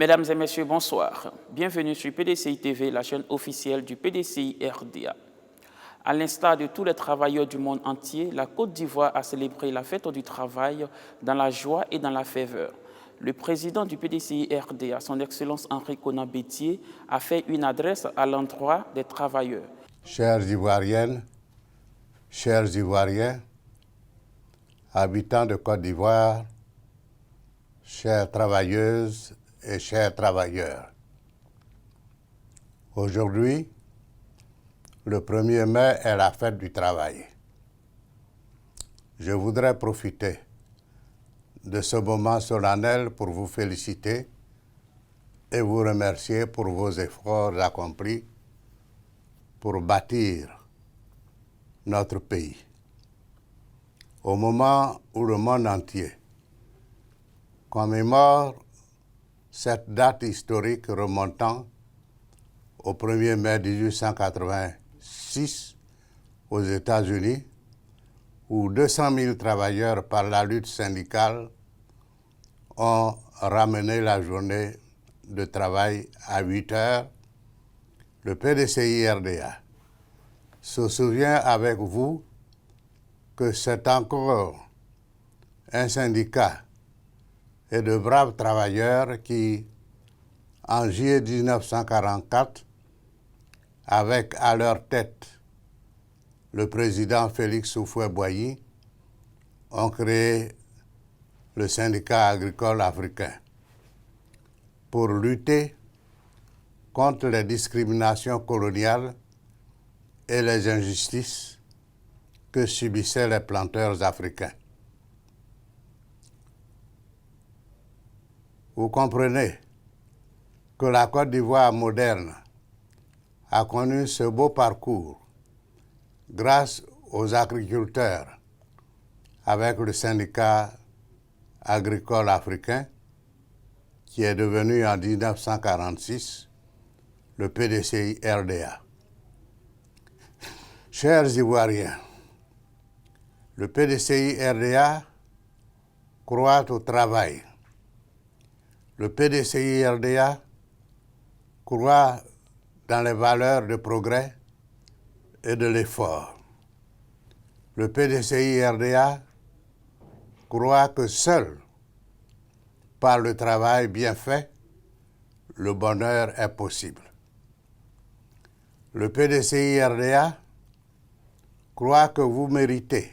Mesdames et messieurs, bonsoir. Bienvenue sur PDCI TV, la chaîne officielle du PDCI RDA. À l'instar de tous les travailleurs du monde entier, la Côte d'Ivoire a célébré la fête du travail dans la joie et dans la ferveur. Le président du PDCI RDA, son Excellence Henri Konan Bédié, a fait une adresse à l'endroit des travailleurs. Chères Ivoiriennes, chers Ivoiriens, habitants de Côte d'Ivoire, chères travailleuses et chers travailleurs. Aujourd'hui, le 1er mai est la fête du travail. Je voudrais profiter de ce moment solennel pour vous féliciter et vous remercier pour vos efforts accomplis pour bâtir notre pays. Au moment où le monde entier commémore cette date historique remontant au 1er mai 1886 aux États-Unis, où 200 000 travailleurs par la lutte syndicale ont ramené la journée de travail à 8 heures, le PDCI-RDA se souvient avec vous que c'est encore un syndicat et de braves travailleurs qui, en juillet 1944, avec à leur tête le président Félix Houphouët-Boigny, ont créé le syndicat agricole africain pour lutter contre les discriminations coloniales et les injustices que subissaient les planteurs africains. Vous comprenez que la Côte d'Ivoire moderne a connu ce beau parcours grâce aux agriculteurs avec le syndicat agricole africain qui est devenu en 1946 le PDCI-RDA. Chers Ivoiriens, le PDCI-RDA croit au travail. Le PDCI-RDA croit dans les valeurs de progrès et de l'effort. Le PDCI-RDA croit que seul par le travail bien fait, le bonheur est possible. Le PDCI-RDA croit que vous méritez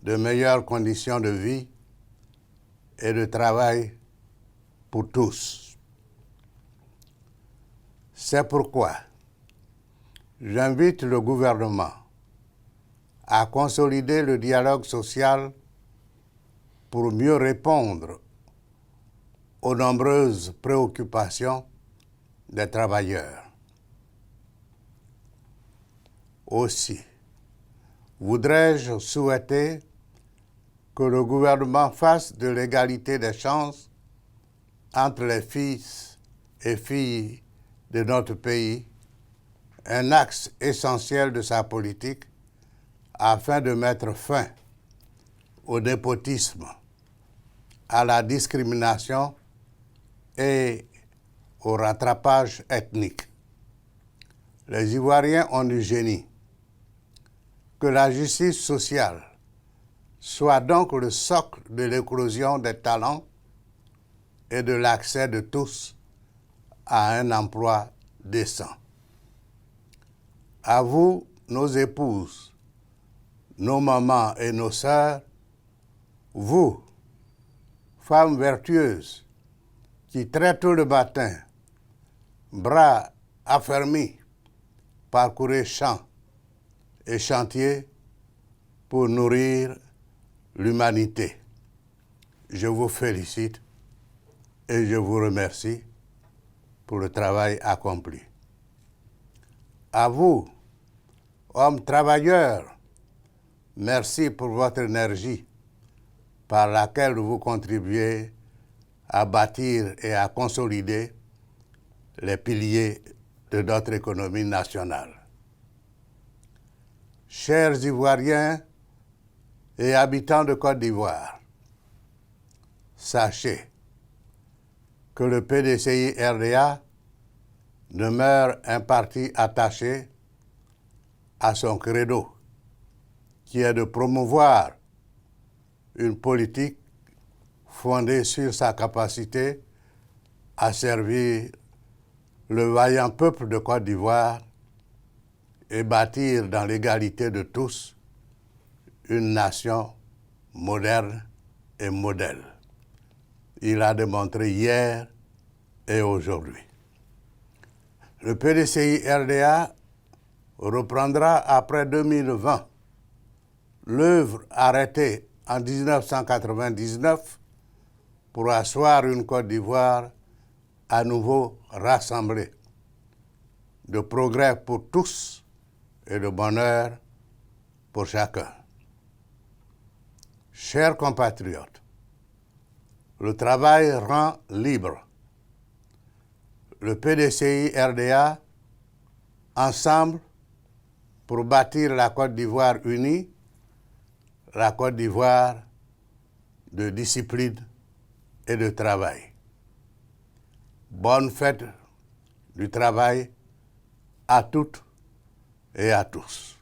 de meilleures conditions de vie et de travail pour tous. C'est pourquoi j'invite le gouvernement à consolider le dialogue social pour mieux répondre aux nombreuses préoccupations des travailleurs. Aussi, voudrais-je souhaiter que le gouvernement fasse de l'égalité des chances entre les fils et filles de notre pays un axe essentiel de sa politique afin de mettre fin au népotisme, à la discrimination et au rattrapage ethnique. Les Ivoiriens ont du génie. Que la justice sociale soit donc le socle de l'éclosion des talents et de l'accès de tous à un emploi décent. À vous, nos épouses, nos mamans et nos sœurs, vous, femmes vertueuses, qui très tôt le matin, bras affermis, parcourez champs et chantiers pour nourrir l'humanité. Je vous félicite et je vous remercie pour le travail accompli. À vous, hommes travailleurs, merci pour votre énergie par laquelle vous contribuez à bâtir et à consolider les piliers de notre économie nationale. Chers Ivoiriens et habitants de Côte d'Ivoire, sachez que le PDCI-RDA demeure un parti attaché à son credo, qui est de promouvoir une politique fondée sur sa capacité à servir le vaillant peuple de Côte d'Ivoire et bâtir dans l'égalité de tous une nation moderne et modèle. Il a démontré hier et aujourd'hui. Le PDCI-RDA reprendra après 2020 l'œuvre arrêtée en 1999 pour asseoir une Côte d'Ivoire à nouveau rassemblée, de progrès pour tous et de bonheur pour chacun. Chers compatriotes, le travail rend libre. Le PDCI-RDA, ensemble, pour bâtir la Côte d'Ivoire unie, la Côte d'Ivoire de discipline et de travail. Bonne fête du travail à toutes et à tous.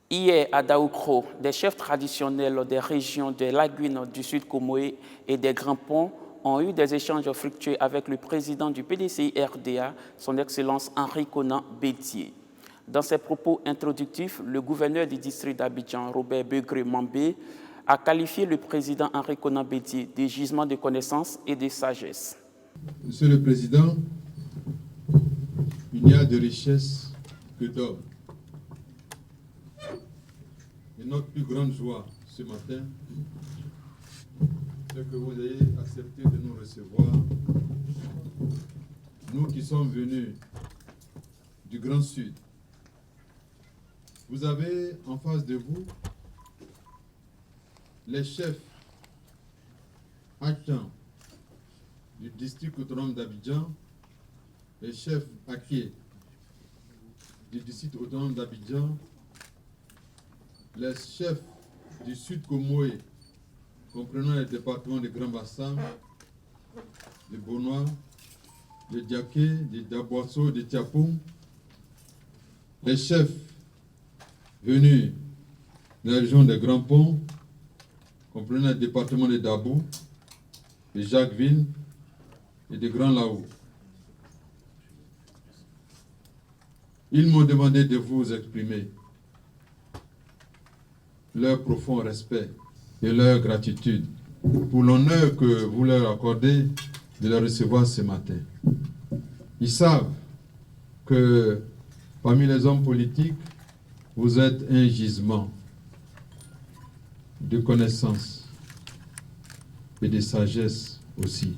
Hier, à Daoukro, des chefs traditionnels des régions de Lagouine, du Sud Comoé et des Grands Ponts ont eu des échanges fructueux avec le président du PDCI-RDA, son Excellence Henri Konan Bédié. Dans ses propos introductifs, le gouverneur du district d'Abidjan, Robert Begré-Mambé, a qualifié le président Henri Konan Bédié de gisement de connaissances et de sagesse. Monsieur le Président, il n'y a de richesse que d'hommes. Et notre plus grande joie ce matin, c'est que vous ayez accepté de nous recevoir, nous qui sommes venus du Grand Sud. Vous avez en face de vous les chefs actants du district autonome d'Abidjan, les chefs acquis du district autonome d'Abidjan, les chefs du Sud Comoé, comprenant les départements de Grand Bassam, de Bonois, de Diaké, de Daboasso, de Tiapoum, les chefs venus de la région des Grands Ponts, comprenant le département de Dabou, de Jacquesville et de Grand Laou. Ils m'ont demandé de vous exprimer leur profond respect et leur gratitude pour l'honneur que vous leur accordez de les recevoir ce matin. Ils savent que parmi les hommes politiques, vous êtes un gisement de connaissances et de sagesse aussi.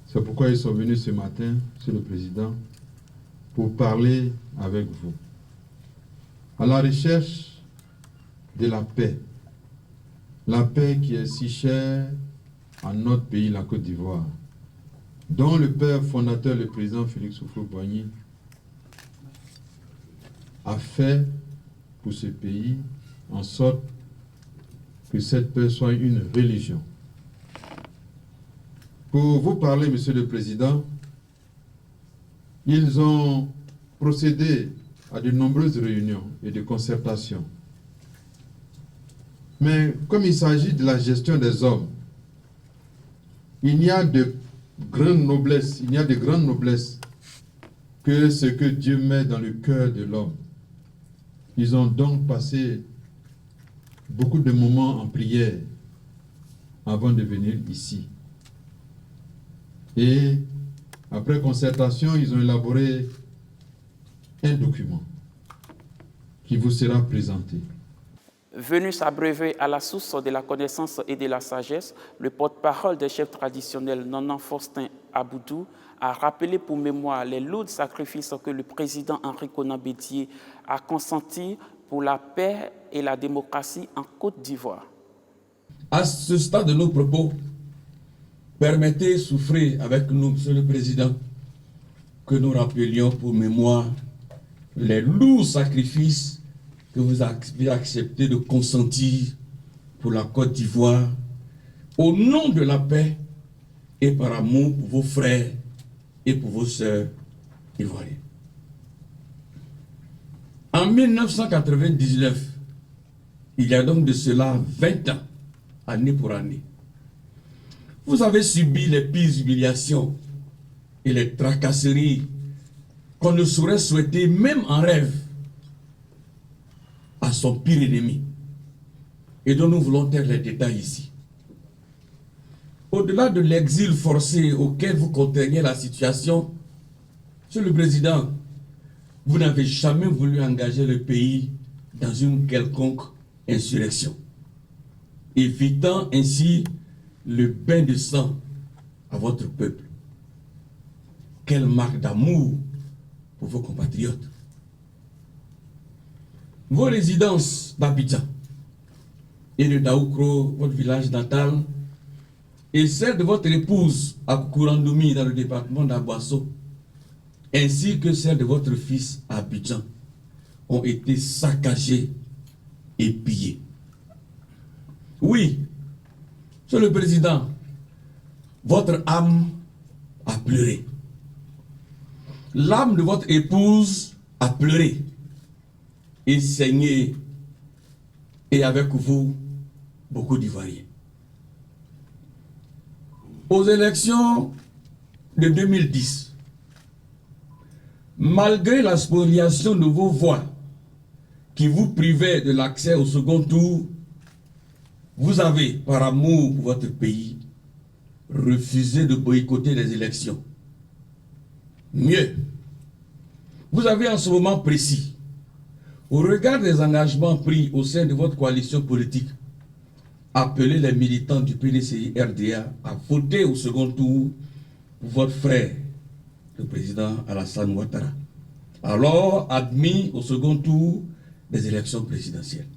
C'est pourquoi ils sont venus ce matin, Monsieur le Président, pour parler avec vous. À la recherche de la paix qui est si chère à notre pays, la Côte d'Ivoire, dont le père fondateur, le président Félix Houphouët-Boigny, a fait pour ce pays en sorte que cette paix soit une religion. Pour vous parler, Monsieur le Président, ils ont procédé à de nombreuses réunions et de concertations. Mais comme il s'agit de la gestion des hommes, il y a de grandes noblesses, que ce que Dieu met dans le cœur de l'homme. Ils ont donc passé beaucoup de moments en prière avant de venir ici. Et après concertation, ils ont élaboré un document qui vous sera présenté. Venu s'abreuver à la source de la connaissance et de la sagesse, le porte-parole des chefs traditionnels, Nonan Faustin Aboudou, a rappelé pour mémoire les lourds sacrifices que le président Henri Konan Bédié a consentis pour la paix et la démocratie en Côte d'Ivoire. À ce stade de nos propos, permettez, souffrez avec nous, Monsieur le Président, que nous rappelions pour mémoire les lourds sacrifices que vous avez accepté de consentir pour la Côte d'Ivoire au nom de la paix et par amour pour vos frères et pour vos sœurs ivoiriens. En 1999, il y a donc de cela 20 ans, année pour année, vous avez subi les pires humiliations et les tracasseries qu'on ne saurait souhaiter, même en rêve, à son pire ennemi, et dont nous voulons taire les détails ici. Au-delà de l'exil forcé auquel vous contraignez la situation, Monsieur le Président, vous n'avez jamais voulu engager le pays dans une quelconque insurrection, évitant ainsi le bain de sang à votre peuple. Quelle marque d'amour pour vos compatriotes. Vos résidences d'Abidjan et de Daoukro, votre village natal, et celle de votre épouse à Kourandoumi dans le département d'Aboasso, ainsi que celle de votre fils à Abidjan, ont été saccagées et pillées. Oui, Monsieur le Président, votre âme a pleuré. L'âme de votre épouse a pleuré et saigné, et avec vous, beaucoup d'Ivoiriens. Aux élections de 2010, malgré la spoliation de vos voix qui vous privait de l'accès au second tour, vous avez, par amour pour votre pays, refusé de boycotter les élections. Mieux, vous avez en ce moment précis, au regard des engagements pris au sein de votre coalition politique, appelé les militants du PDCI-RDA à voter au second tour pour votre frère, le président Alassane Ouattara, alors admis au second tour des élections présidentielles.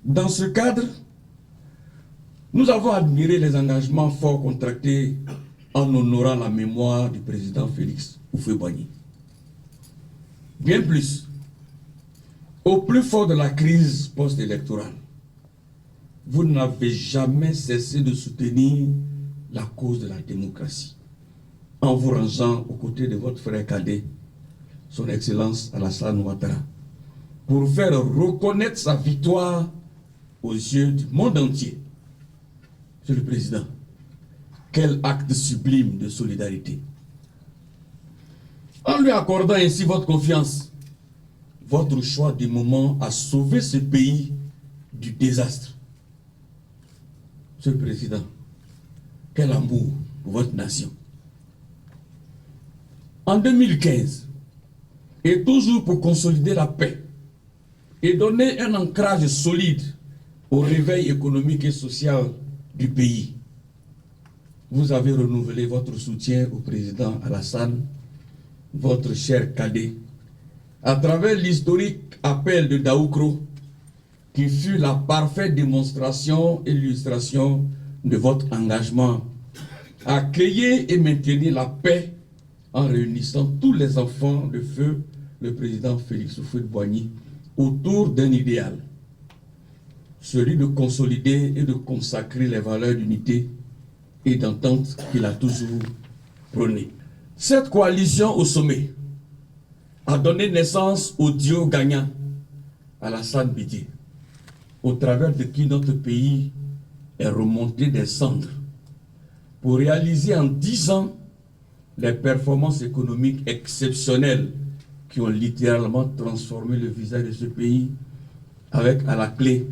Dans ce cadre, nous avons admiré les engagements forts contractés en honorant la mémoire du président Félix Houphouët-Boigny. Bien plus, au plus fort de la crise post-électorale, vous n'avez jamais cessé de soutenir la cause de la démocratie, en vous rangeant aux côtés de votre frère cadet, son Excellence Alassane Ouattara, pour faire reconnaître sa victoire aux yeux du monde entier. Monsieur le Président, quel acte sublime de solidarité. En lui accordant ainsi votre confiance, votre choix du moment a sauvé ce pays du désastre. Monsieur le Président, quel amour pour votre nation. En 2015, et toujours pour consolider la paix et donner un ancrage solide au réveil économique et social du pays, vous avez renouvelé votre soutien au président Alassane, votre cher cadet, à travers l'historique appel de Daoukro, qui fut la parfaite démonstration et illustration de votre engagement à créer et maintenir la paix en réunissant tous les enfants de feu, le président Félix Houphouët-Boigny, autour d'un idéal, celui de consolider et de consacrer les valeurs d'unité et d'entente qu'il a toujours prônées. Cette coalition au sommet a donné naissance au duo gagnant, Alassane Bidie, au travers de qui notre pays est remonté des cendres pour réaliser en 10 ans les performances économiques exceptionnelles qui ont littéralement transformé le visage de ce pays, avec à la clé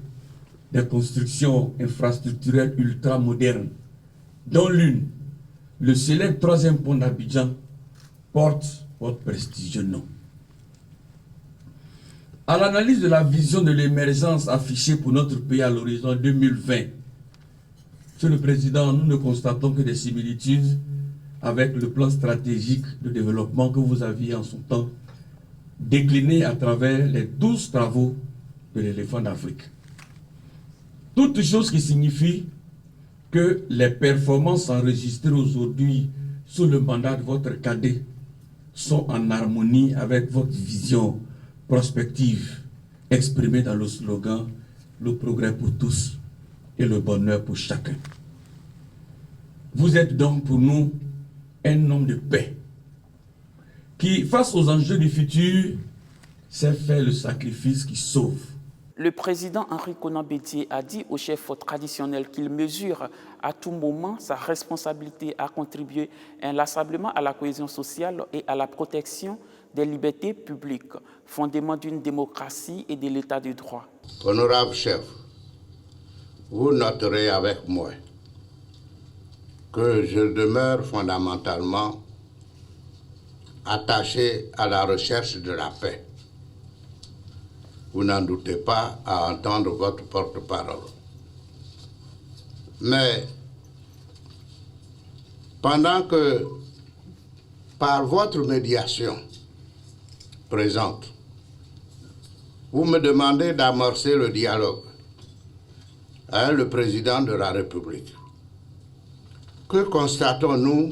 des constructions infrastructurelles ultra modernes, dont l'une, le célèbre 3e pont d'Abidjan, porte votre prestigieux nom. À l'analyse de la vision de l'émergence affichée pour notre pays à l'horizon 2020, Monsieur le Président, nous ne constatons que des similitudes avec le plan stratégique de développement que vous aviez en son temps décliné à travers les 12 travaux de l'éléphant d'Afrique. Toutes choses qui signifient que les performances enregistrées aujourd'hui sous le mandat de votre cadet sont en harmonie avec votre vision prospective exprimée dans le slogan « Le progrès pour tous et le bonheur pour chacun ». Vous êtes donc pour nous un homme de paix qui, face aux enjeux du futur, sait faire le sacrifice qui sauve. Le président Henri Konan Bédié a dit au chef traditionnel qu'il mesure à tout moment sa responsabilité à contribuer inlassablement à la cohésion sociale et à la protection des libertés publiques, fondement d'une démocratie et de l'état de droit. Honorable chef, vous noterez avec moi que je demeure fondamentalement attaché à la recherche de la paix. Vous n'en doutez pas à entendre votre porte-parole. Mais pendant que, par votre médiation présente, vous me demandez d'amorcer le dialogue avec le président de la République, que constatons-nous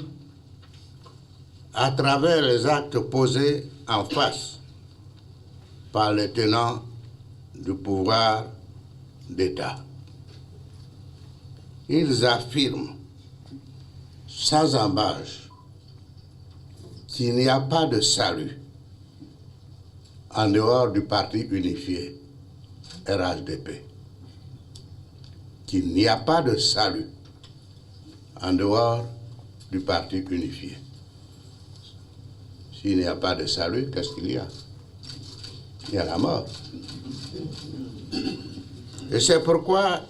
à travers les actes posés en face par les tenants du pouvoir d'État? Ils affirment sans ambages qu'il n'y a pas de salut en dehors du parti unifié RHDP. Qu'il n'y a pas de salut en dehors du parti unifié. S'il n'y a pas de salut, qu'est-ce qu'il y a? Il y a la mort. Et c'est pourquoi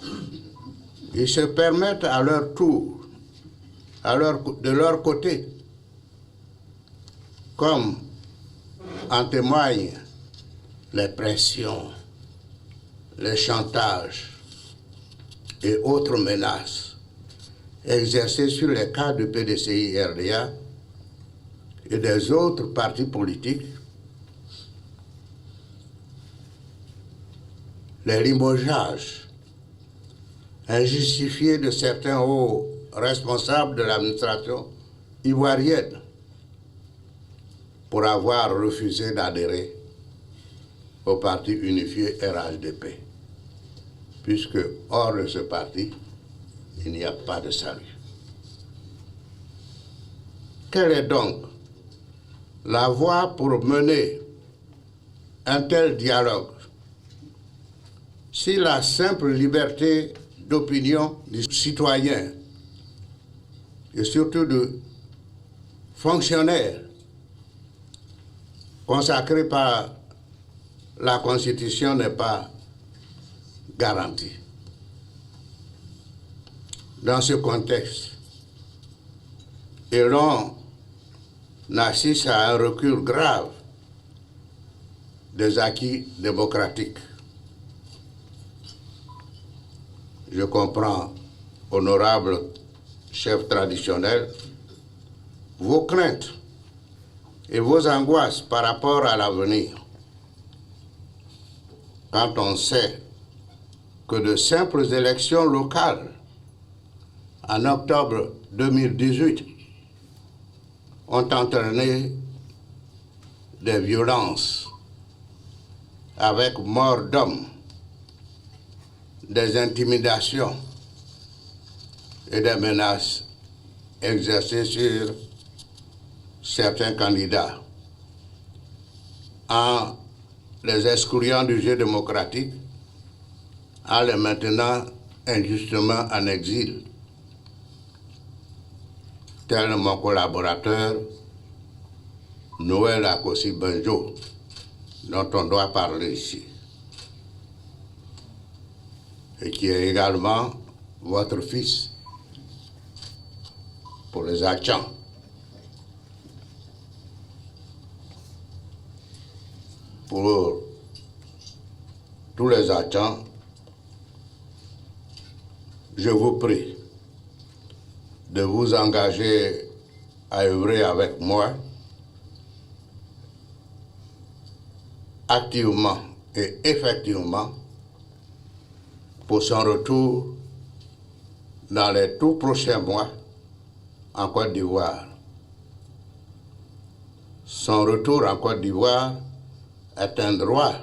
ils se permettent à leur tour, de leur côté, comme en témoignent les pressions, les chantages et autres menaces exercées sur les cadres du PDCI-RDA et des autres partis politiques, les limogeages injustifiés de certains hauts responsables de l'administration ivoirienne pour avoir refusé d'adhérer au parti unifié RHDP, puisque hors de ce parti, il n'y a pas de salut. Quelle est donc la voie pour mener un tel dialogue si la simple liberté d'opinion des citoyens et surtout de fonctionnaires consacrés par la Constitution n'est pas garantie? Dans ce contexte, et l'on assiste à un recul grave des acquis démocratiques. Je comprends, honorable chef traditionnel, vos craintes et vos angoisses par rapport à l'avenir. Quand on sait que de simples élections locales en octobre 2018 ont entraîné des violences avec mort d'hommes, des intimidations et des menaces exercées sur certains candidats en les excluant du jeu démocratique, en les maintenant injustement en exil, tel mon collaborateur Noël Akossi Benjo, dont on doit parler ici, et qui est également votre fils pour les Achans. Pour tous les Achans, je vous prie de vous engager à œuvrer avec moi activement et effectivement pour son retour dans les tout prochains mois en Côte d'Ivoire. Son retour en Côte d'Ivoire est un droit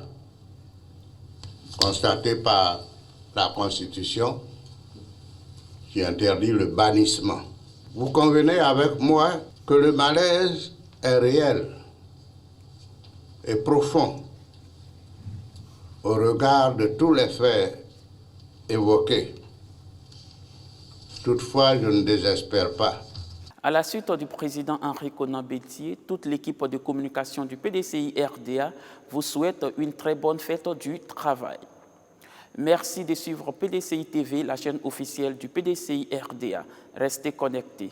constaté par la Constitution qui interdit le bannissement Vous convenez avec moi que le malaise est réel et profond au regard de tous les faits évoqués. Toutefois, je ne désespère pas. À la suite du président Henri Konan Bédié, toute l'équipe de communication du PDCI RDA vous souhaite une très bonne fête du travail. Merci de suivre PDCI TV, la chaîne officielle du PDCI RDA. Restez connectés.